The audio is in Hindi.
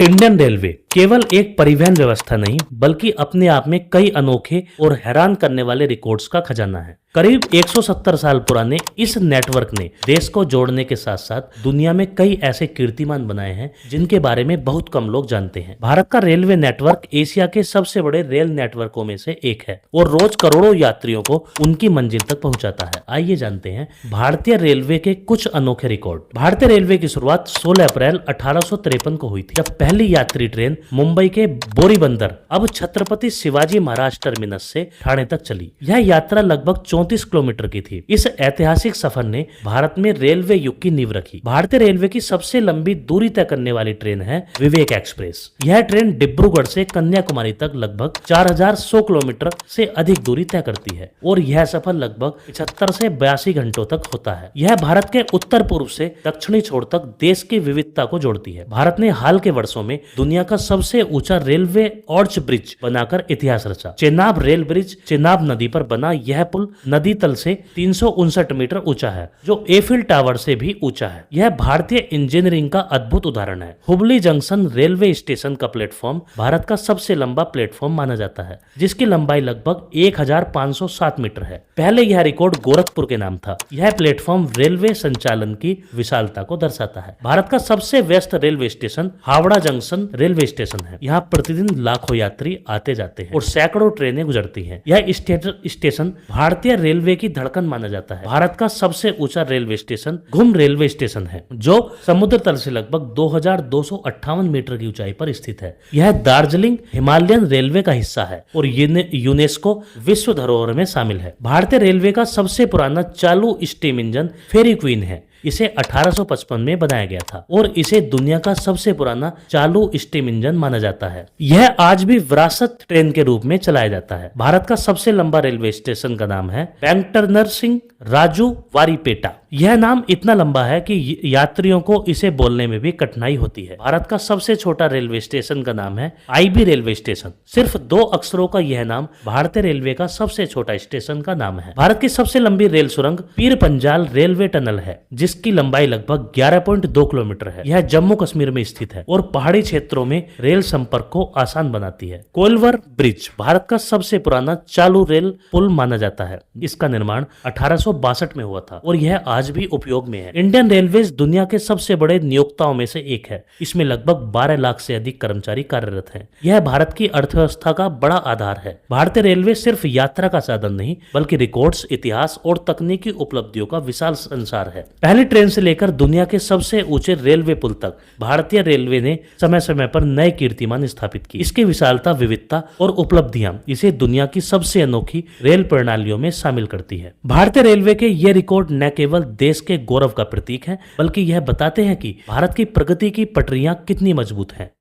इंडियन रेलवे केवल एक परिवहन व्यवस्था नहीं बल्कि अपने आप में कई अनोखे और हैरान करने वाले रिकॉर्ड्स का खजाना है। करीब 170 साल पुराने इस नेटवर्क ने देश को जोड़ने के साथ साथ दुनिया में कई ऐसे कीर्तिमान बनाए हैं जिनके बारे में बहुत कम लोग जानते हैं। भारत का रेलवे नेटवर्क एशिया के सबसे बड़े रेल नेटवर्कों में से एक है और रोज करोड़ों यात्रियों को उनकी मंजिल तक पहुंचाता है। आइए जानते हैं भारतीय रेलवे के कुछ अनोखे रिकॉर्ड। भारतीय रेलवे की शुरुआत 16 अप्रैल 1853 को हुई थी, जब पहली यात्री ट्रेन मुंबई के बोरीबंदर अब छत्रपति शिवाजी महाराज टर्मिनस से ठाणे तक चली। यह यात्रा लगभग 34 किलोमीटर की थी। इस ऐतिहासिक सफर ने भारत में रेलवे युग की नींव रखी। भारतीय रेलवे की सबसे लंबी दूरी तय करने वाली ट्रेन है विवेक एक्सप्रेस। यह ट्रेन डिब्रूगढ़ से कन्याकुमारी तक लगभग 4100 किलोमीटर से अधिक दूरी तय करती है और यह सफर लगभग 75 से 82 घंटों तक होता है। यह भारत के उत्तर पूर्व से दक्षिणी छोर तक देश की विविधता को जोड़ती है। भारत ने हाल के वर्षों में दुनिया का सबसे ऊंचा रेलवे आर्च ब्रिज बनाकर इतिहास रचा। चेनाब रेल ब्रिज, चेनाब नदी पर बना यह पुल नदी तल से 359 मीटर ऊंचा है, जो एफिल टावर से भी ऊंचा है। यह भारतीय इंजीनियरिंग का अद्भुत उदाहरण है। हुबली जंक्शन रेलवे स्टेशन का प्लेटफॉर्म भारत का सबसे लंबा प्लेटफॉर्म माना जाता है, जिसकी लंबाई लगभग 1507 मीटर है। पहले यह रिकॉर्ड गोरखपुर के नाम था। यह प्लेटफॉर्म रेलवे संचालन की विशालता को दर्शाता है। भारत का सबसे व्यस्त railway station Howrah junction railway station है। यहाँ प्रतिदिन लाखों यात्री आते जाते हैं और सैकड़ों ट्रेनें गुजरती हैं। यह स्टेशन भारतीय रेलवे की धड़कन माना जाता है। भारत का सबसे ऊंचा रेलवे स्टेशन घुम रेलवे स्टेशन है, जो समुद्र तल से लगभग 2258 मीटर की ऊंचाई पर स्थित है। यह दार्जिलिंग हिमालयन रेलवे का हिस्सा है और यूनेस्को विश्व धरोहर में शामिल है। भारतीय रेलवे का सबसे पुराना चालू स्टीम इंजन फेरी क्वीन है। इसे 1855 में बनाया गया था और इसे दुनिया का सबसे पुराना चालू स्टीम इंजन माना जाता है। यह आज भी विरासत ट्रेन के रूप में चलाया जाता है। भारत का सबसे लंबा रेलवे स्टेशन का नाम है वेंकटरमण सिंह राजू वारीपेटा। यह नाम इतना लंबा है कि यात्रियों को इसे बोलने में भी कठिनाई होती है। भारत का सबसे छोटा रेलवे स्टेशन का नाम है आईबी रेलवे स्टेशन। सिर्फ 2 अक्षरों का यह नाम भारतीय रेलवे का सबसे छोटा स्टेशन का नाम है। भारत की सबसे लंबी रेल सुरंग पीर पंजाल रेलवे टनल है, जिसकी लंबाई लगभग 11.2 किलोमीटर है। यह जम्मू कश्मीर में स्थित है और पहाड़ी क्षेत्रों में रेल संपर्क को आसान बनाती है। कोइलवर ब्रिज भारत का सबसे पुराना चालू रेल पुल माना जाता है। इसका निर्माण 1862 में हुआ था और यह आज भी उपयोग में है। इंडियन रेलवेज दुनिया के सबसे बड़े नियोक्ताओं में से एक है। इसमें लगभग 12 लाख से अधिक कर्मचारी कार्यरत हैं। यह भारत की अर्थव्यवस्था का बड़ा आधार है। भारतीय रेलवे सिर्फ यात्रा का साधन नहीं बल्कि रिकॉर्ड्स, इतिहास और तकनीकी उपलब्धियों का विशाल संसार है। पहली ट्रेन से लेकर दुनिया के सबसे ऊंचे रेलवे पुल तक भारतीय रेलवे ने समय समय पर नए कीर्तिमान स्थापित किए। इसकी विशालता, विविधता और उपलब्धियां इसे दुनिया की सबसे अनोखी रेल प्रणालियों में शामिल करती है। भारतीय रेलवे के ये रिकॉर्ड न केवल देश के गौरव का प्रतीक है बल्कि यह बताते हैं कि भारत की प्रगति की पटरियां कितनी मजबूत हैं।